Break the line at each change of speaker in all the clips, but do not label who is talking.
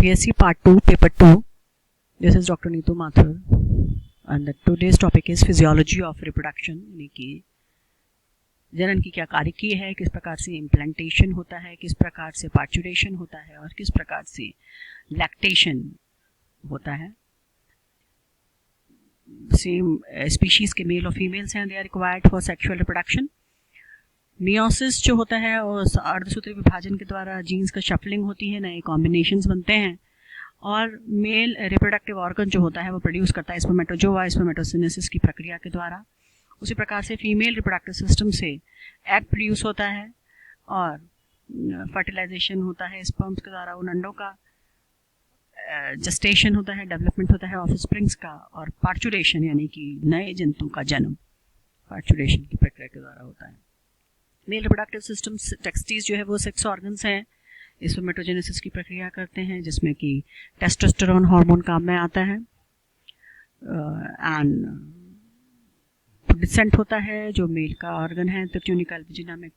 BSc Part 2, Paper 2. This is Dr. Neetu Mathur, and today's topic is Physiology of Reproduction, यानी कि जनन की क्या कार्यकी है, किस प्रकार से इम्प्लांटेशन होता है, किस प्रकार से पार्चुरेशन होता है और किस प्रकार से लैक्टेशन होता है. सेम स्पीशीज के मेल और फीमेल्स हैं, they are required for sexual reproduction. Meiosis जो होता है और अर्धसूत्री विभाजन के द्वारा जीन्स का शफलिंग होती है, नए कॉम्बिनेशंस बनते हैं और मेल रिप्रोडक्टिव ऑर्गन जो होता है वो प्रोड्यूस करता है स्पर्मेटोजोआ, स्पर्मेटोसिनेसिस की प्रक्रिया के द्वारा. उसी प्रकार से फीमेल रिप्रोडक्टिव सिस्टम से एग प्रोड्यूस होता है और फर्टिलाइजेशन होता है स्पर्म्स के द्वारा, उन अंडों का जस्टेशन होता है, डेवलपमेंट होता है ऑफस्प्रिंग्स का, और पार्चुरेशन यानी कि नए जंतु का जन्म पार्चुरेशन की प्रक्रिया के द्वारा होता है. मेल रिप्रोडक्टिव सिस्टम टेक्सटीज जो है वो सेक्स ऑर्गन्स हैं, स्पर्मेटोजेनेसिस की प्रक्रिया करते हैं जिसमें कि टेस्टोस्टेरोन हार्मोन काम में आता है एंड डिसेंट होता है. जो मेल का ऑर्गन है ट्यूनिकल वजिना में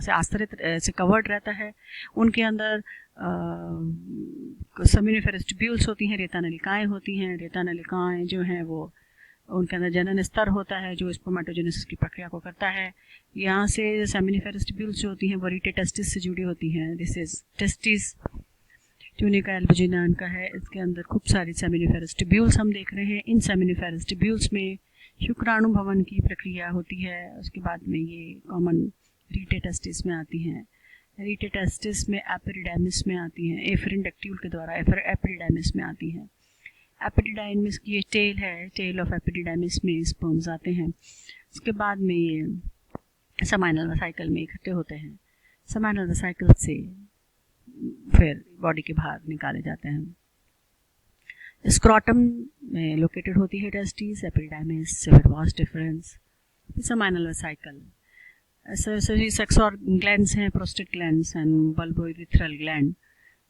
से आस्तरित से कवर्ड रहता है. उनके अंदर सेमिनिफेरस ट्यूब्यूल्स होती हैं, रेता नलिकाएं होती हैं. रेता नलिकाएं जो हैं वो उनके अंदर जनन स्तर होता है जो स्पर्मेटोजेनेसिस की प्रक्रिया को करता है. यहाँ से सेमिनिफेरस ट्यूब्यूल्स जो होती हैं वो रीटेटेस्टिस से जुड़ी होती हैं. दिस इज टेस्टिस ट्यूनिका एल्बुजिना का है. इसके अंदर खूब सारी सेमिनिफेरस ट्यूब्यूल्स हम देख रहे हैं. इन सेमिनिफेरस ट्यूब्यूल्स में शुक्राणु भवन की प्रक्रिया होती है. उसके बाद में ये कॉमन रीटेटेस्टिस में आती हैं. रीटेटेस्टिस में एपिडिडाइमिस में आती हैं, एफरिन डक्ट्यूल के द्वारा एपिडिडाइमिस में आती हैं. एपिडिडाइमिस की ये टेल है, टेल ऑफ एपिडिडाइमिस में स्पर्म्स आते हैं. इसके बाद में ये समाइनल वेसिकल में इकट्ठे होते हैं. समाइनल वेसिकल से फिर बॉडी के बाहर निकाले जाते हैं. स्क्रॉटम में लोकेटेड होती है टेस्टिस, एपिडिडाइमिस से फिर vast difference, seminal vesicle. Sex और ग्लैंड्स हैं, प्रोस्टेट ग्लैंड्स एंड बल्बोइरेथ्रल ग्लैंड,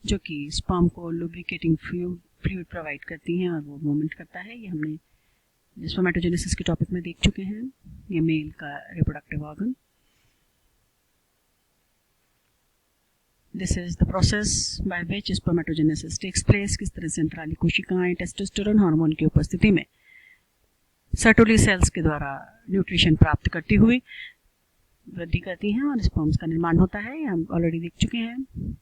जो कि स्पर्म को लुब्रिकेटिंग फ्लूइड प्रोवाइड करती हैं और वो मूवमेंट करता है. ये हमने स्पर्मेटोजेनेसिस के टॉपिक में देख चुके हैं. ये मेल का reproductive organ. This is the process by which spermatogenesis takes place. किस तरह से अंतराली कोशिकाएं टेस्टोस्टेरोन हार्मोन की उपस्थिति में सर्टोली सेल्स के द्वारा न्यूट्रिशन प्राप्त करती हुई वृद्धि करती हैं और स्पर्म्स का निर्माण होता है. ये हम ऑलरेडी देख चुके हैं.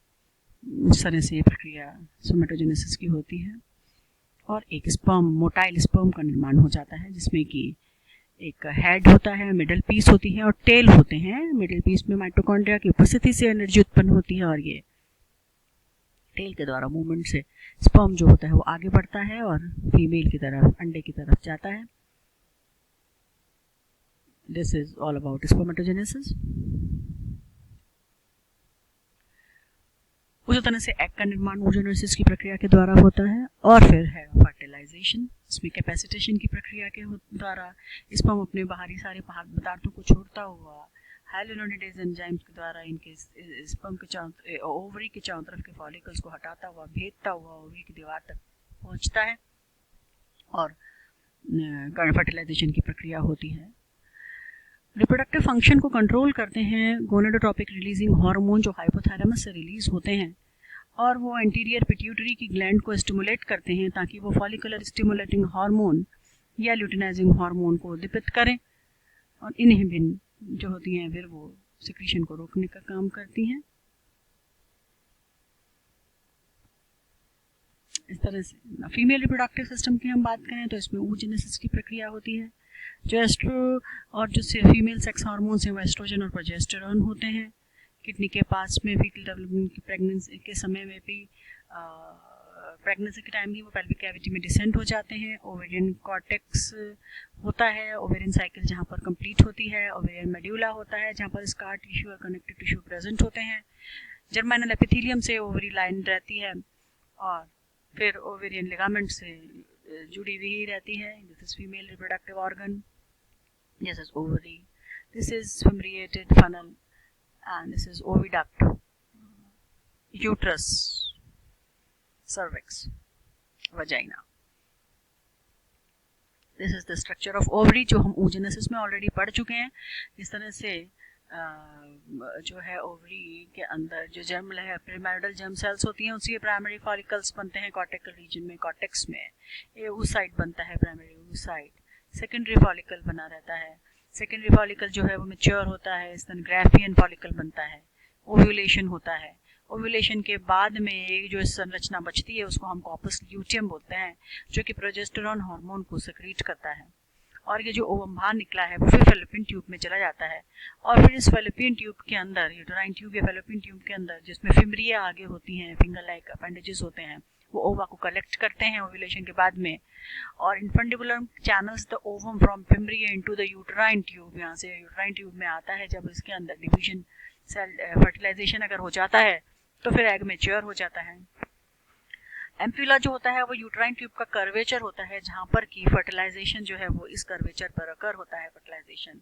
इस तरह से ये प्रक्रिया स्पर्मेटोजेनेसिस की होती है और एक स्पर्म, मोटाइल स्पर्म का निर्माण हो जाता है जिसमें कि एक हेड होता है, मिडल पीस होती है और टेल होते हैं. मिडल पीस में माइटोकॉन्ड्रिया की उपस्थिति से एनर्जी उत्पन्न होती है और ये टेल के द्वारा मूवमेंट से स्पर्म जो होता है वो आगे बढ़ता है और फीमेल की तरफ, अंडे की तरफ जाता है. This is all about spermatogenesis. उसी तरह से एग का निर्माण oogenesis की प्रक्रिया के द्वारा होता है और फिर है फर्टिलाइजेशन. इसमें कैपेसिटेशन की प्रक्रिया के द्वारा स्पर्म अपने बाहरी सारे पदार्थों को छोड़ता हुआ हाइलोनिडेज एंजाइम्स के द्वारा इनके स्पर्म के ओवरी के चारों तरफ के फॉलिकल्स को हटाता हुआ, भेदता हुआ ओवरी की दीवार तक पहुंचता है और फर्टिलाइजेशन की प्रक्रिया होती है. रिप्रोडक्टिव फंक्शन को कंट्रोल करते हैं गोनेडोट्रोपिक रिलीजिंग हार्मोन जो हाइपोथैलेमस से रिलीज होते हैं और वो एंटीरियर पिट्यूटरी की ग्लैंड को स्टिमुलेट करते हैं ताकि वो फॉलिकुलर स्टिमुलेटिंग हार्मोन या ल्यूटिनाइजिंग हार्मोन को उद्दीपित करें और इनहिबिन जो होती हैं फिर वो सिक्रीशन को रोकने का काम करती हैं. इस तरह से फीमेल रिप्रोडक्टिव सिस्टम की हम बात करें तो इसमें oogenesis की प्रक्रिया होती है. जो एस्ट्रो और जो फीमेल सेक्स हार्मोन्स हैं वो एस्ट्रोजन और प्रोजेस्टेरोन होते हैं. किडनी के पास में फीटल डेवलपमेंट की प्रेगनेंसी के समय में भी प्रेगनेंसी के टाइम भी वो पेल्विक कैविटी में डिसेंट हो जाते हैं. ओवेरियन कॉर्टेक्स होता है, ओवेरियन साइकिल जहाँ पर कंप्लीट होती है. ओवेरियन मेड्यूला होता है जहाँ पर स्कार टिश्यू और कनेक्टिव टिश्यू प्रेजेंट होते हैं. जर्मिनल एपिथेलियम से ओवरी लाइन रहती है और फिर ओवेरियन लिगामेंट से जुड़ी हुई रहती है. This is female reproductive organ. This is ovary. This is fimbriated funnel, and this is oviduct, uterus, cervix, vagina. This is the structure of ovary जो हम oogenesis में ऑलरेडी पढ़ चुके हैं. इस तरह से जो है ओवरी के अंदर जो जर्म है प्रीमैरिडल जर्म सेल्स होती हैं, उसी प्राइमरी फॉलिकल्स बनते हैं कॉर्टिकल रीजन में, कॉर्टेक्स में, ये उस साइड बनता है प्राइमरी उस साइड। सेकेंडरी फॉलिकल बना रहता है, सेकेंडरी फॉलिकल जो है वो मैच्योर होता है, इस तरह ग्राफियन फॉलिकल बनता है, ओव्यूलेशन होता है। ओव्यूलेशन के बाद में एक जो संरचना बचती है उसको हम कॉर्पस ल्यूटियम बोलते हैं, जो कि प्रोजेस्टेरोन हार्मोन को सेक्रीट करता है। और ये जो ओवम बाहर निकला है वो फिर फेलोपियन ट्यूब में चला जाता है, और फिर इस फेलोपियन ट्यूब के अंदर, यूटेराइन ट्यूब या फेलोपियन ट्यूब के अंदर जिसमें फिम्ब्रिया आगे होती हैं, फिंगर लाइक अपेंडेजेस होते हैं, वो ओवा को कलेक्ट करते हैं ओव्यूलेशन के बाद में। और infundibulum channels the ovum from fimbria into the uterine tube, यहाँ से यूटेराइन ट्यूब में आता है। जब इसके अंदर डिवीजन सेल फर्टिलाइजेशन अगर हो जाता है तो फिर एग मैच्योर हो जाता है। एम्प्यूला जो होता है वो यूट्राइन ट्यूब का कर्वेचर होता है, जहाँ पर की फर्टिलाइजेशन जो है वो इस कर्वेचर पर अकर होता है फर्टिलाइजेशन।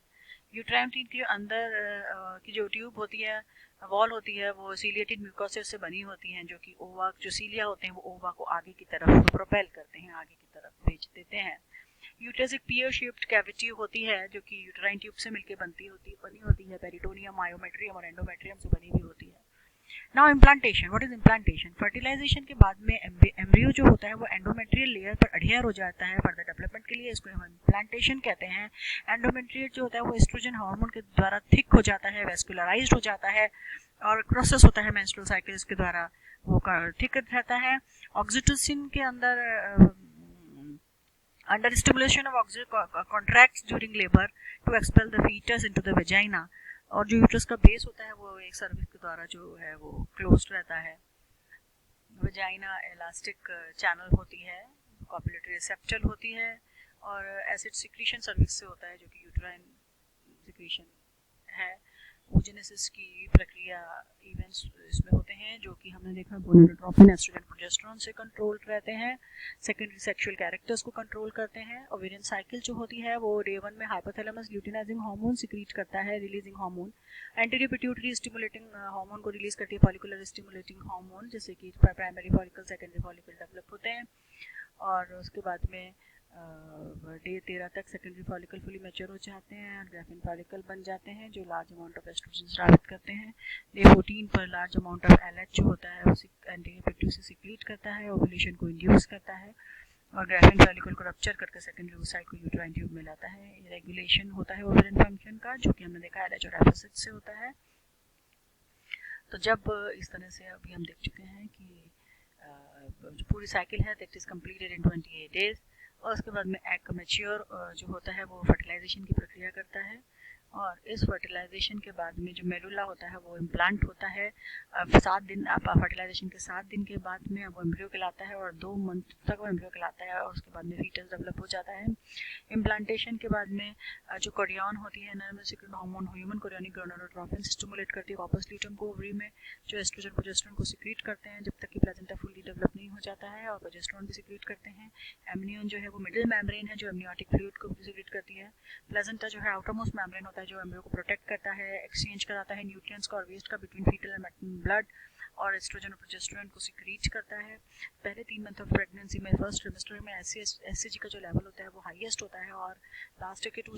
यूट्राइन ट्यूब के अंदर की जो ट्यूब होती है, वॉल होती है, वो सीलिएटेड म्यूकोसा से बनी होती हैं, जो कि ओवा जो सीलिया होते हैं वो ओवा को आगे की तरफ प्रोपेल करते हैं, आगे की तरफ भेज देते हैं। यूट्रस एक पियर शेप्ड कैविटी होती है जो कि यूट्राइन ट्यूब से मिलकर बनी होती है, पेरिटोनियम, मायोमेट्रियम और एंडोमेट्रियम से बनी हुई होती है। Now implantation, what is implantation? Fertilisation के बाद में एम्ब्रियो जो होता है वो एंडोमेट्रियल लेयर पर अडहियर हो जाता है फर्दर डेवलपमेंट के लिए, इसको हम इम्प्लांटेशन कहते हैं। एंडोमेट्रियल जो होता है वो एस्ट्रोजन हार्मोन के द्वारा थिक हो जाता है, वेस्कुलराइज्ड हो जाता है, और प्रोसेस होता है मेंस्ट्रुअल साइकिल्स के द्वारा वो थिक रहता है। ऑक्सीटोसिन के अंदर under stimulation of contracts during labour to expel the foetus into the vagina, और जो यूट्रस का बेस होता है वो एक सर्विक्स के द्वारा जो है वो क्लोज्ड रहता है। वेजाइना इलास्टिक चैनल होती है, कॉपुलेटरी रिसेप्टर होती है, और एसिड सिक्रीशन सर्विक्स से होता है जो कि यूट्राइन सिक्रीशन है। ओजेनेसिस की प्रक्रिया इवेंट्स इसमें होते हैं जो कि हमने देखा गोनाडोट्रोपिन, एस्ट्रोजन, प्रोजेस्टेरोन से कंट्रोल रहते हैं। सेकेंडरी सेक्सुअल कैरेक्टर्स को कंट्रोल करते हैं। ओवेरियन साइकिल जो होती है वो डे 1 में हाइपोथैलेमस ल्यूटिनाइजिंग हार्मोन सिक्रीट करता है, releasing hormone. Anterior pituitary stimulating hormone को रिलीज करती है, फॉलिकुलर स्टिमुलेटिंग हार्मोन, जैसे कि primary follicle, secondary follicle develop होते हैं। और उसके बाद में डे 13 तक सेकेंडरी फॉलिकल फुली मैच्योर हो जाते हैं और ग्राफिन फॉलिकल बन जाते हैं, जो लार्ज अमाउंट ऑफ एस्ट्रोजन स्रावित करते हैं। डे 14 पर लार्ज अमाउंट ऑफ एलएच जो होता है उसे एंटीरियर पिट्यूटरी से सिक्रीट करता है, ओव्यूलेशन को इंड्यूस करता है, और ग्राफिन फॉलिकल को रप्चर करके सेकेंडरी ओसाइट को यूट्राइन ट्यूब में लाता है। रेगुलेशन होता है ओवेरियन फंक्शन का, जो कि हमने देखा एलएच और एफएसएच से होता है। तो जब इस तरह से अभी हम देख चुके हैं कि जो पूरी साइकिल है that is completed in 28 days, और उसके बाद में एग मैच्योर जो होता है वो फर्टिलाइजेशन की प्रक्रिया करता है, और इस फर्टिलाइजेशन के बाद में जो मेडुला होता है वो इम्प्लांट होता है। 7 दिन फर्टिलाइजेशन के 7 दिन के बाद में वो एम्ब्रियो कहलाता है, और 2 मंथ तक वो एम्ब्रियो कहलाता है, और उसके बाद में फीटस डेवलप हो जाता है। इम्प्लांटेशन के बाद में जो कोरियन होती है, normal secrete hormone human chorionic gonadotropin stimulate करती है कॉर्पस ल्यूटियम को ओवरी में, जो एस्ट्रोजन प्रोजेस्टेरोन को सिक्रीट करते हैं जब तक कि प्लेजेंटा फुली डेवलप नहीं हो जाता है, और प्रोजेस्टेरोन भी सिक्रीट करते हैं। एमनियन जो है वो मिडिल मेम्ब्रेन है जो एमनियोटिक फ्लूइड को भी सिक्रीट करती है। प्लेजेंटा जो है आउटर मोस्ट मेम्ब्रेन होता है जो एम्ब्रियो को प्रोटेक्ट करता है, एक्सचेंज कराता है न्यूट्रिएंट्स का और वेस्ट का between foetal and maternal blood, और एस्ट्रोजन और प्रोजेस्टेरोन को सिक्रीट करता है। पहले 3 मंथ ऑफ प्रेगनेंसी में फर्स्ट ट्रिमेस्टर में एससीजी का जो लेवल होता है वो हाईएस्ट होता है, और लास्ट के 2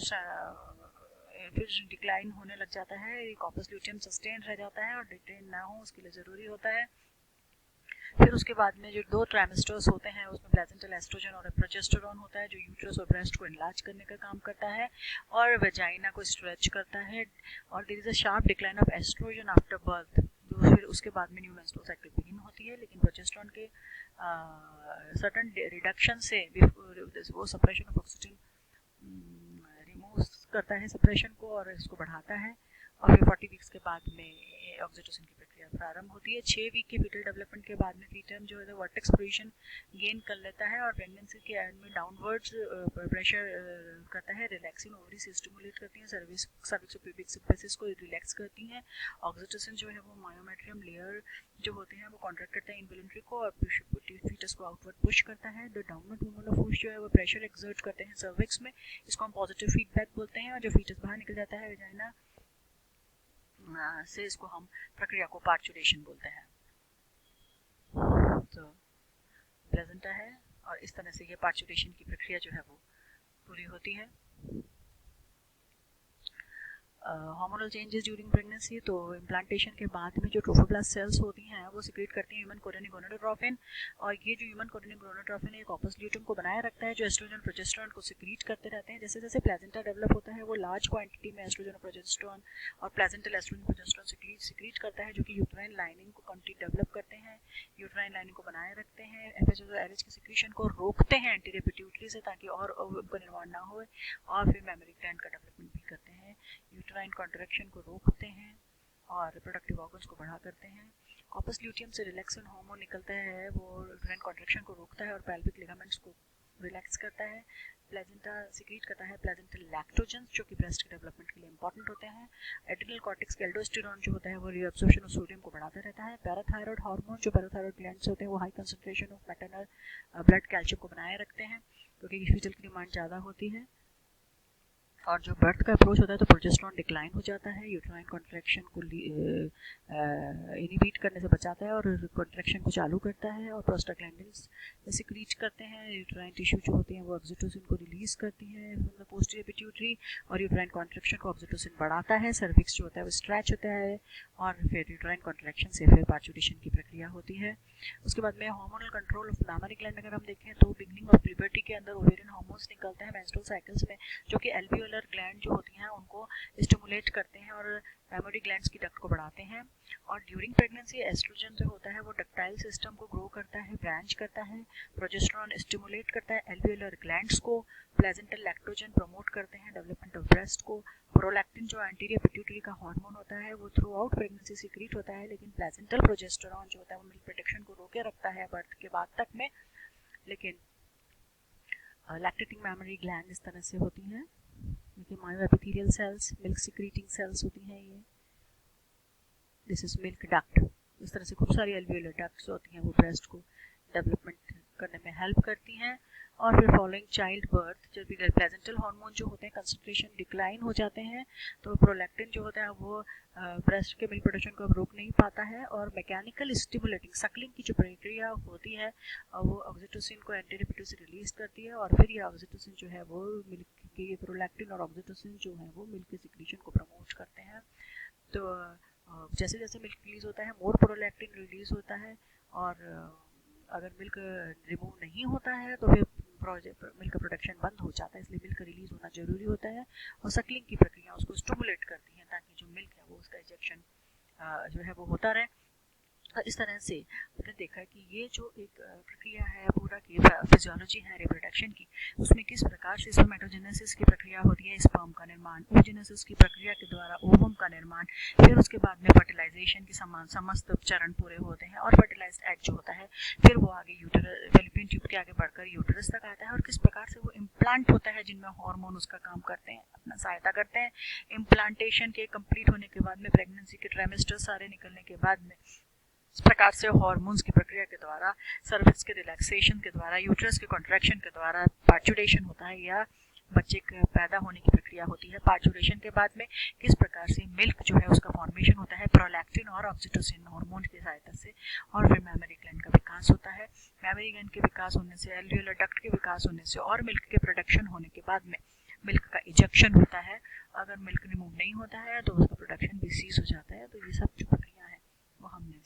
फिर डिक्लाइन होने लग जाता है, कॉर्पस ल्यूटियम सस्टेन रह जाता है, और डिटेन ना हो उसके लिए ज़रूरी होता है। फिर उसके बाद में जो 2 ट्राइमेस्टर्स होते हैं उसमें प्लेजेंटल एस्ट्रोजन और प्रोजेस्टेरोन होता है जो यूट्रस और ब्रेस्ट को इनलार्ज करने का काम करता है और वेजाइना को स्ट्रेच करता है, और there is a sharp decline of oestrogen after birth. फिर उसके बाद में न्यू मेंस्ट्रुअल साइकिल बिगिन होती है, लेकिन प्रोजेस्टेरोन के सर्टेन रिडक्शन से वो सप्रेशन ऑफ ऑक्सीजन रिमूव करता है सप्रेशन को, और इसको बढ़ाता है, और फिर 40 वीक्स के बाद में ऑक्सीटोसिन की प्रक्रिया प्रारंभ होती है। 6 वीक के फीटल डेवलपमेंट के बाद में फीटम जो है वर्टेक्स पोजीशन गेन कर लेता है, और प्रेगनेंसी के एंड में डाउनवर्ड्स प्रेशर करता है, रिलैक्सिंग ओवरी से स्टिमुलेट करती हैं, सर्विक्स और प्यूबिक सिम्प्लिसिस को रिलैक्स करती हैं। ऑक्सीटोसिन जो है वो मायोमेट्रियम लेयर जो होते हैं वो कॉन्ट्रैक्ट करता है इनवॉल्यूंटरी को, और फीटस को आउटवर्ड पुश करता है। The downward movement of push जो है वो प्रेशर एक्सर्ट करते हैं सर्विक्स में, इसको हम पॉजिटिव फीडबैक बोलते हैं, और जो फीटस बाहर निकल जाता है वेजाइना से इसको हम प्रक्रिया को पार्चुरेशन बोलते हैं। तो प्लेजेंटा है, और इस तरह से ये पार्चुरेशन की प्रक्रिया जो है वो पूरी होती है। हार्मोनल चेंजेस ड्यूरिंग प्रेगनेंसी, तो इम्प्लांटेशन के बाद में जो ट्रोफोब्लास्ट सेल्स होती हैं वो सिक्रेट करती हैं ह्यूमन कोरियोनिक गोनाडोट्रोपिन, और ये जो ह्यूमन कोरियोनिक गोनाडोट्रोपिन एक कॉर्पस ल्यूटियम को बनाए रखता है जो एस्ट्रोजन प्रोजेस्टेरोन को सिक्रीट करते रहते हैं। जैसे जैसे प्लेजेंटा डेवलप होता है वो लार्ज क्वांटिटी में एस्ट्रोजन और प्रोजेस्टेरोन और प्लेजेंटल एस्ट्रोजन प्रोजेस्टेरोन सिक्रीट करता है जो कि यूट्राइन लाइनिंग को कंप्लीट डेवलप करते हैं, यूट्राइन लाइनिंग को बनाए रखते हैं, एफएचएस और एलएच की सिक्रीशन को रोकते हैं एंटीरियर पिट्यूटरी से ताकि और उनका निर्माण ना हो, और फिर मेमोरी ग्लैंड का डेवलपमेंट भी करते हैं, यूट्राइन कॉन्ट्रैक्शन को रोकते हैं और रिप्रोडक्टिव ऑर्गन्स को बढ़ा करते हैं। कॉर्पस ल्यूटियम से रिलैक्सन हार्मोन निकलता है, वो यूट्राइन कॉन्ट्रैक्शन को रोकता है और पेल्विक लिगामेंट्स को रिलैक्स करता है। प्लेजेंटा सिक्रीट करता है प्लेजेंटल लैक्टोजेंस जो कि ब्रेस्ट के डेवलपमेंट के लिए इंपॉर्टेंट होते हैं। एड्रिनल कॉर्टेक्स के एल्डोस्टेरोन जो होता है वो रीअब्सॉर्प्शन ऑफ सोडियम को बढ़ाता रहता है। पैराथायरॉयड हार्मोन जो पैराथायरॉयड ग्लैंड से होते हैं वो high concentration of maternal blood calcium को बनाए रखते हैं क्योंकि फीटल की डिमांड ज़्यादा होती है। और जो बर्थ का अप्रोच होता है तो प्रोजेस्टेरोन डिक्लाइन हो जाता है, यूट्राइन कॉन्ट्रैक्शन को इनिबिट करने से बचाता है और कॉन्ट्रैक्शन को चालू करता है, और प्रोस्टाग्लैंडिन्स सिक्रीट करते हैं। यूट्राइन टिश्यू जो होती हैं वो ऑक्सीटोसिन को रिलीज करती है पोस्टीरियर पिट्यूटरी, और यूट्राइन कॉन्ट्रैक्शन को ऑक्सीटोसिन बढ़ाता है। सर्विक्स जो होता है वो स्ट्रेच होता है और फिर यूट्राइन कॉन्ट्रैक्शन से फिर पार्चुरेशन की प्रक्रिया होती है। उसके बाद में hormonal control of mammary gland अगर हम देखें तो बिगनिंग ऑफ प्यूबर्टी के अंदर ओवेरियन हार्मोन्स निकलते हैं मेंस्ट्रुअल साइकिल्स में जो कि एल्वियोलर ग्लैंड जो होती हैं उनको स्टिमुलेट करते हैं और मैमरी ग्लैंड्स की डक्ट को बढ़ाते हैं। और ड्यूरिंग प्रेगनेंसी एस्ट्रोजन जो होता है वो डक्टाइल सिस्टम को ग्रो करता है, ब्रांच करता है, प्रोजेस्टेरोन स्टिमुलेट करता है एल्वियोलर ग्लैंड्स को, प्लेजेंटल लैक्टोजन प्रमोट करते हैं डेवलपमेंट ऑफ ब्रेस्ट को। प्रोलैक्टिन जो एंटीरियर पिट्यूटरी का हार्मोन होता है वो थ्रू आउट प्रेगनेंसी सिक्रीट होता है, लेकिन प्लेजेंटल प्रोजेस्टेरोन जो होता है वो मिल्क प्रोडक्शन को रोके रखता है बर्थ के बाद तक में। लेकिन लैक्टेटिंग मैमरी ग्लैंड इस तरह से होती हैं, देखिए मायोएपिथेलियल सेल्स, मिल्क सिक्रीटिंग सेल्स होती हैं ये, दिस इज मिल्क डक्ट। इस तरह से खूब सारी एल्वियोलर डक्ट्स होती हैं वो ब्रेस्ट को डेवलपमेंट करने में हेल्प करती हैं। और फिर फॉलोइंग चाइल्ड बर्थ जब भी प्लेजेंटल हार्मोन जो होते हैं कंसंट्रेशन डिक्लाइन हो जाते हैं तो प्रोलैक्टिन जो होता है वो ब्रेस्ट के मिल्क प्रोडक्शन को अब रोक नहीं पाता है, और मैकेनिकल स्टिमुलेटिंग सक्लिंग की जो प्रक्रिया होती है वो ऑक्सीटोसिन को एंटीरियर पिट्यूटरी से रिलीज करती है, और फिर ये ऑक्सीटोसिन जो है वो मिल्क के प्रोलैक्टिन और ऑक्सीटोसिन जो है वो मिल्क के सिक्रीशन को प्रमोट करते हैं। तो जैसे जैसे मिल्क रिलीज होता है मोर प्रोलैक्टिन रिलीज होता है, और अगर मिल्क रिमूव नहीं होता है तो फिर मिल्क प्रोडक्शन बंद हो जाता है, इसलिए मिल्क रिलीज होना जरूरी होता है। और सक्लिंग की प्रक्रिया उसको स्टिमुलेट करती है ताकि जो मिल्क है वो उसका इजेक्शन जो है वो होता रहे। इस तरह से आपने देखा कि ये जो एक प्रक्रिया है पूरा की फिजियोलॉजी है रिप्रोडक्शन की, उसमें किस प्रकार से स्पर्मेटोजेनेसिस की प्रक्रिया होती है, स्पर्म का निर्माण, ओजेनेसिस की प्रक्रिया के द्वारा ओवम का निर्माण, फिर उसके बाद में फर्टिलाइजेशन के समान समस्त चरण पूरे होते हैं, और फर्टिलाइज्ड एग जो होता है फिर वो आगे यूटरस फैलोपियन ट्यूब के आगे बढ़कर यूटरस तक आता है, और किस प्रकार से वो इम्प्लांट होता है जिनमें हार्मोन उसका काम करते हैं, अपना सहायता करते हैं। इम्प्लांटेशन के कंप्लीट होने के बाद में प्रेगनेंसी के ट्राइमेस्टर सारे निकलने के बाद में इस प्रकार से हार्मोन्स की प्रक्रिया के द्वारा, सर्विक्स के रिलैक्सेशन के द्वारा, यूट्रस के कॉन्ट्रैक्शन के द्वारा पार्चुरेशन होता है या बच्चे के पैदा होने की प्रक्रिया होती है। पार्चुरेशन के बाद में किस प्रकार से मिल्क जो है उसका फॉर्मेशन होता है प्रोलैक्टिन और ऑक्सीटोसिन हार्मोन की सहायता से, और फिर मैमरी ग्लैंड का विकास होता है। मैमरी ग्लैंड के विकास होने से, एल्वियोलर डक्ट के विकास होने से और मिल्क के प्रोडक्शन होने के बाद में मिल्क का इजेक्शन होता है। अगर मिल्क रिमूव नहीं होता है तो उसका प्रोडक्शन भी सीज हो जाता है। तो ये सब जो प्रक्रिया है वो हमने